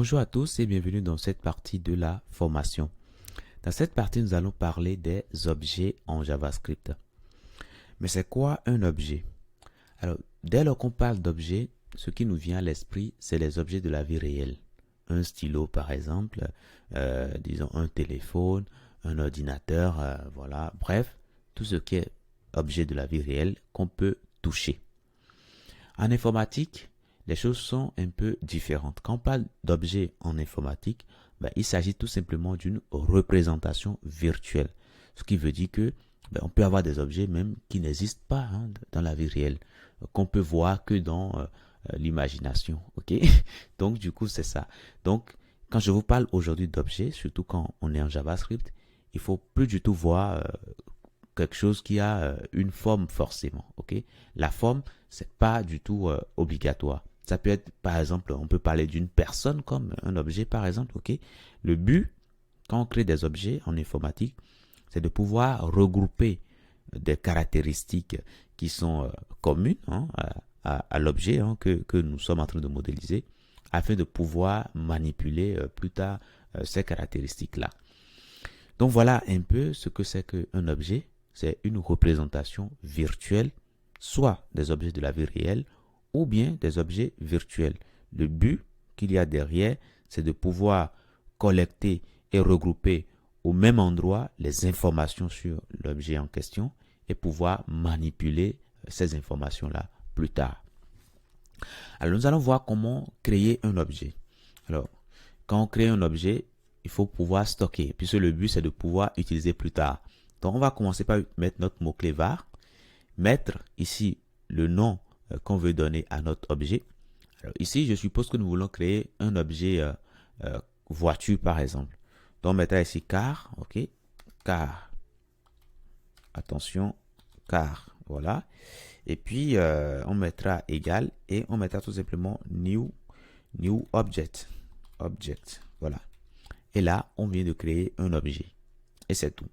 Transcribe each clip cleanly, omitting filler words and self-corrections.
Bonjour à tous et bienvenue dans cette partie de la formation. Dans cette partie, nous allons parler des objets en JavaScript. Mais c'est quoi un objet? Alors, dès lors qu'on parle d'objets, ce qui nous vient à l'esprit, c'est les objets de la vie réelle. Un stylo, par exemple, disons un téléphone, un ordinateur, voilà, bref, tout ce qui est objet de la vie réelle qu'on peut toucher. En informatique, les choses sont un peu différentes. Quand on parle d'objets en informatique, il s'agit tout simplement d'une représentation virtuelle. Ce qui veut dire que on peut avoir des objets même qui n'existent pas dans la vie réelle, qu'on peut voir que dans l'imagination. Ok. Donc du coup, c'est ça. Donc, quand je vous parle aujourd'hui d'objets, surtout quand on est en JavaScript, il faut plus du tout voir quelque chose qui a une forme forcément. Ok. La forme, c'est pas du tout obligatoire. Ça peut être, par exemple, on peut parler d'une personne comme un objet, par exemple. Ok. Le but, quand on crée des objets en informatique, c'est de pouvoir regrouper des caractéristiques qui sont communes à l'objet que nous sommes en train de modéliser, afin de pouvoir manipuler plus tard ces caractéristiques-là. Donc voilà un peu ce que c'est qu'un objet. C'est une représentation virtuelle, soit des objets de la vie réelle, ou bien des objets virtuels. Le but qu'il y a derrière, c'est de pouvoir collecter et regrouper au même endroit les informations sur l'objet en question et pouvoir manipuler ces informations-là plus tard. Alors, nous allons voir comment créer un objet. Alors, quand on crée un objet, il faut pouvoir stocker, puisque le but, c'est de pouvoir utiliser plus tard. Donc, on va commencer par mettre notre mot-clé var, mettre ici le nom qu'on veut donner à notre objet. Alors, ici, je suppose que nous voulons créer un objet voiture, par exemple. Donc, on mettra ici car, ok, car, attention, car, voilà. Et puis, on mettra égal et on mettra tout simplement new object, voilà. Et là, on vient de créer un objet. Et c'est tout.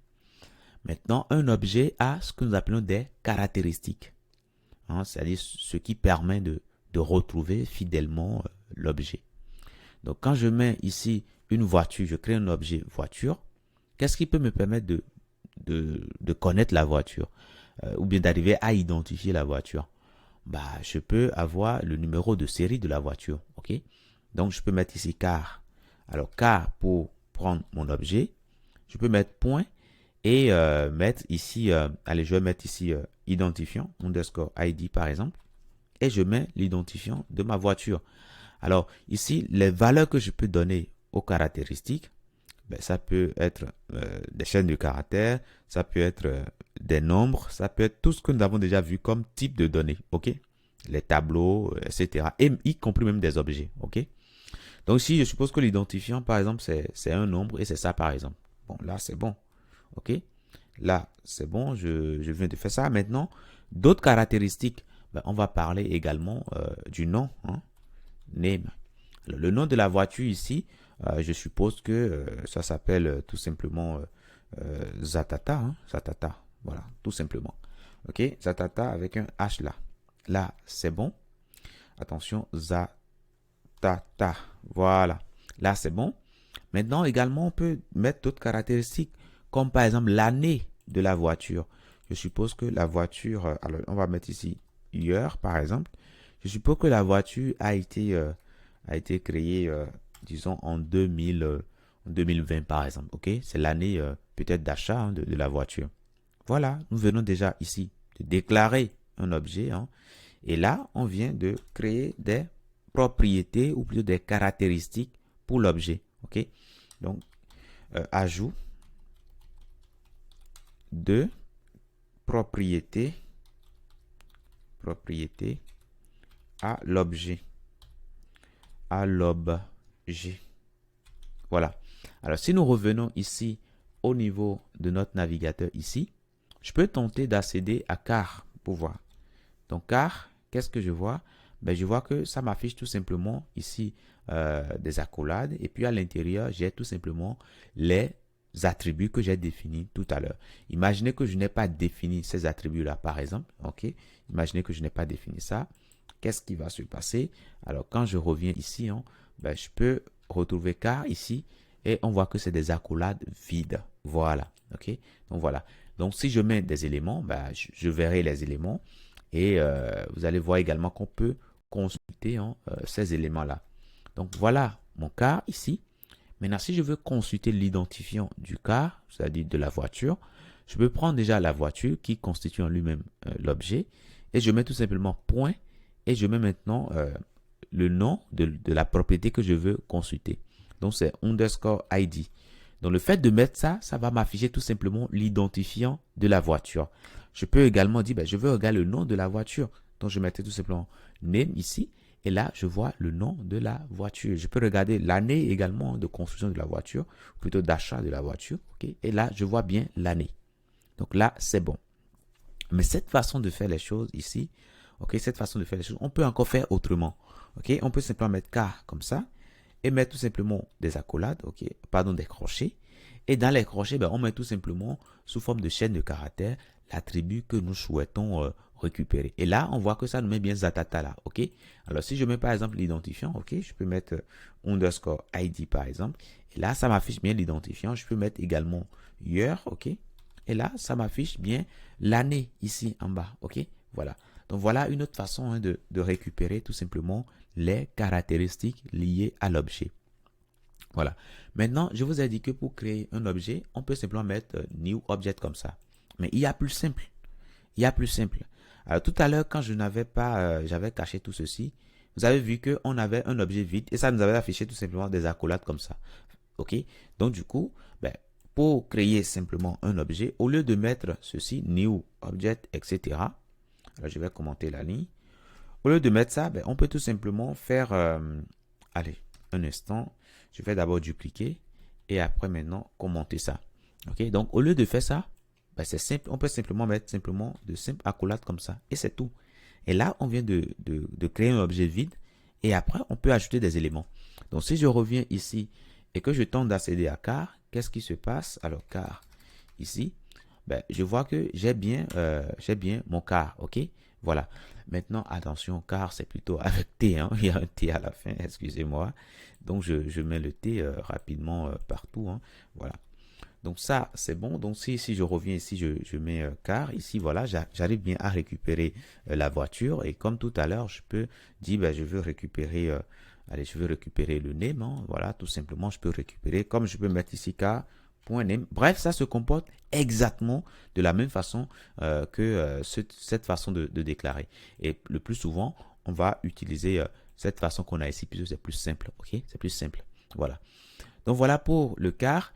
Maintenant, un objet a ce que nous appelons des caractéristiques. C'est-à-dire ce qui permet de retrouver fidèlement l'objet. Donc, quand je mets ici une voiture, je crée un objet voiture, qu'est-ce qui peut me permettre de connaître la voiture ou bien d'arriver à identifier la voiture? Je peux avoir le numéro de série de la voiture. Ok. Donc, je peux mettre ici car. Alors, car pour prendre mon objet, je peux mettre point et mettre ici, allez, je vais mettre ici identifiant, underscore ID par exemple, et je mets l'identifiant de ma voiture. Alors, ici, les valeurs que je peux donner aux caractéristiques, ça peut être des chaînes de caractères, ça peut être des nombres, ça peut être tout ce que nous avons déjà vu comme type de données, ok? Les tableaux, etc. Et y compris même des objets, ok? Donc ici, je suppose que l'identifiant, par exemple, c'est un nombre et c'est ça, par exemple. Bon, là, c'est bon, ok? Là, c'est bon, je viens de faire ça. Maintenant, d'autres caractéristiques, on va parler également du nom, name. Alors, le nom de la voiture ici, je suppose que ça s'appelle tout simplement Zatata, Zatata, voilà, tout simplement. Ok, Zatata avec un H là. Là, c'est bon. Attention, Zatata, voilà. Là, c'est bon. Maintenant, également, on peut mettre d'autres caractéristiques, comme par exemple l'année de la voiture. Je suppose que la voiture, alors on va mettre ici year, par exemple. Je suppose que la voiture a été créée, disons, en 2020, par exemple. Ok, c'est l'année peut-être d'achat de la voiture. Voilà, nous venons déjà ici de déclarer un objet. Et là, on vient de créer des propriétés ou plutôt des caractéristiques pour l'objet. Ok, donc ajout de propriété à l'objet. Voilà. Alors, si nous revenons ici au niveau de notre navigateur ici, je peux tenter d'accéder à car pour voir. Donc, car, qu'est-ce que je vois? Je vois que ça m'affiche tout simplement ici des accolades. Et puis, à l'intérieur, j'ai tout simplement les attributs que j'ai définis tout à l'heure. Imaginez que je n'ai pas défini ces attributs-là, par exemple. Ok. Imaginez que je n'ai pas défini ça. Qu'est-ce qui va se passer? Alors, quand je reviens ici, je peux retrouver car ici et on voit que c'est des accolades vides. Voilà. OK? Donc voilà. Donc si je mets des éléments, bah, je verrai les éléments et vous allez voir également qu'on peut consulter hein, ces éléments-là. Donc voilà mon car ici. Maintenant, si je veux consulter l'identifiant du car, c'est-à-dire de la voiture, je peux prendre déjà la voiture qui constitue en lui-même l'objet et je mets tout simplement point et je mets maintenant le nom de la propriété que je veux consulter. Donc, c'est underscore ID. Donc, le fait de mettre ça, ça va m'afficher tout simplement l'identifiant de la voiture. Je peux également dire, ben, je veux regarder le nom de la voiture. Donc, je mettais tout simplement name ici. Et là, je vois le nom de la voiture. Je peux regarder l'année également de construction de la voiture, ou plutôt d'achat de la voiture. Okay? Et là, je vois bien l'année. Donc là, c'est bon. Mais cette façon de faire les choses ici, okay, cette façon de faire les choses, on peut encore faire autrement. Okay? On peut simplement mettre car comme ça et mettre tout simplement des accolades, okay? Pardon, des crochets. Et dans les crochets, ben, on met tout simplement sous forme de chaîne de caractères l'attribut que nous souhaitons récupérer. Et là, on voit que ça nous met bien Zatata là, ok? Alors, si je mets par exemple l'identifiant, ok, je peux mettre underscore ID par exemple. Et là, ça m'affiche bien l'identifiant. Je peux mettre également year, ok? Et là, ça m'affiche bien l'année ici en bas, ok? Voilà. Donc, voilà une autre façon hein, de récupérer tout simplement les caractéristiques liées à l'objet. Voilà. Maintenant, je vous ai dit que pour créer un objet, on peut simplement mettre new object comme ça. Mais il y a plus simple. Il y a plus simple. Alors tout à l'heure, quand je n'avais pas, j'avais caché tout ceci, vous avez vu qu'on avait un objet vide et ça nous avait affiché tout simplement des accolades comme ça. OK? Donc du coup, ben, pour créer simplement un objet, au lieu de mettre ceci, new object, etc. Alors je vais commenter la ligne. Au lieu de mettre ça, ben, on peut tout simplement faire, allez, un instant, je vais d'abord dupliquer et après maintenant commenter ça. OK? Donc au lieu de faire ça, ben, c'est simple, on peut simplement mettre simplement de simples accolades comme ça et c'est tout. Et là, on vient de créer un objet vide et après, on peut ajouter des éléments. Donc, si je reviens ici et que je tente d'accéder à car, qu'est-ce qui se passe? Alors, car, ici, ben, je vois que j'ai bien mon car, ok? Voilà. Maintenant, attention, car c'est plutôt avec T, hein? Il y a un T à la fin, excusez-moi. Donc, je mets le T rapidement partout, hein? Voilà. Donc ça, c'est bon. Donc si je reviens ici, je mets car. Ici, voilà, j'arrive bien à récupérer la voiture. Et comme tout à l'heure, je peux dire, ben, je veux récupérer, allez, je veux récupérer le name. Hein. Voilà, tout simplement, je peux récupérer. Comme je peux mettre ici car.name. Bref, ça se comporte exactement de la même façon que cette façon de déclarer. Et le plus souvent, on va utiliser cette façon qu'on a ici, puisque c'est plus simple. Ok, c'est plus simple. Voilà. Donc voilà pour le car.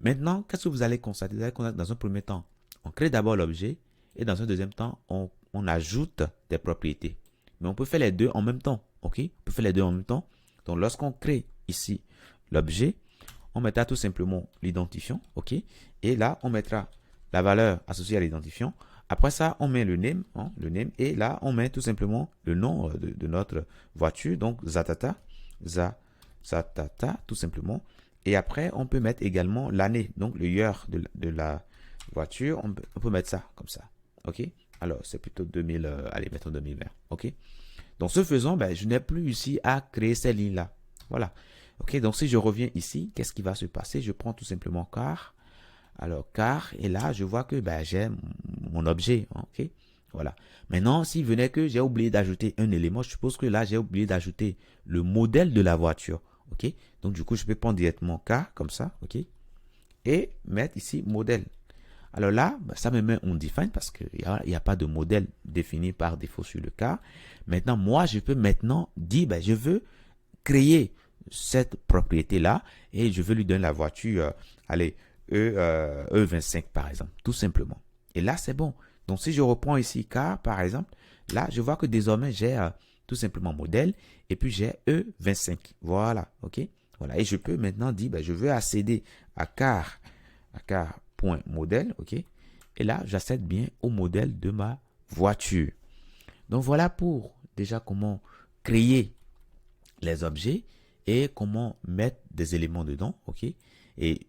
Maintenant, qu'est-ce que vous allez constater? Vous allez constater dans un premier temps, on crée d'abord l'objet et dans un deuxième temps, on ajoute des propriétés. Mais on peut faire les deux en même temps. OK? On peut faire les deux en même temps. Donc, lorsqu'on crée ici l'objet, on mettra tout simplement l'identifiant. OK? Et là, on mettra la valeur associée à l'identifiant. Après ça, on met le name, hein, et là, on met tout simplement le nom de notre voiture. Donc, Zatata, Zatata, tout simplement. Et après, on peut mettre également l'année, donc le year de la voiture. On peut mettre ça comme ça. OK? Alors, c'est plutôt 2000, allez, mettons 2020. OK? Donc, ce faisant, ben, je n'ai plus ici à créer ces lignes-là. Voilà. OK? Donc, si je reviens ici, qu'est-ce qui va se passer? Je prends tout simplement car. Alors, car, et là, je vois que ben, j'ai mon objet. OK? Voilà. Maintenant, s'il venait que j'ai oublié d'ajouter un élément, je suppose que là, j'ai oublié d'ajouter le modèle de la voiture. OK? Donc, du coup, je peux prendre directement K comme ça. OK? Et mettre ici modèle. Alors là, ça me met on define parce qu'il n'y a pas de modèle défini par défaut sur le cas. Maintenant, moi, je peux maintenant dire, je veux créer cette propriété-là et je veux lui donner la voiture, allez, E25 par exemple, tout simplement. Et là, c'est bon. Donc, si je reprends ici car, par exemple, là, je vois que désormais, j'ai tout simplement modèle et puis j'ai E25. Voilà, ok? Voilà, et je peux maintenant dire, je veux accéder à car.modèle, ok? Et là, j'accède bien au modèle de ma voiture. Donc, voilà pour déjà comment créer les objets et comment mettre des éléments dedans, ok? Et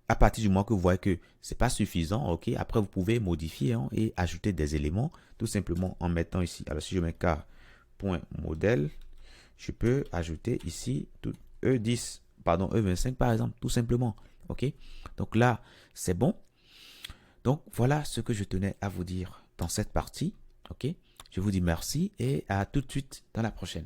à partir du moment que vous voyez que c'est pas suffisant, ok, après vous pouvez modifier hein, et ajouter des éléments tout simplement en mettant ici. Alors si je mets car.modèle, je peux ajouter ici tout E10, pardon, E25 par exemple, tout simplement. OK? Donc là, c'est bon. Donc voilà ce que je tenais à vous dire dans cette partie. OK? Je vous dis merci et à tout de suite dans la prochaine.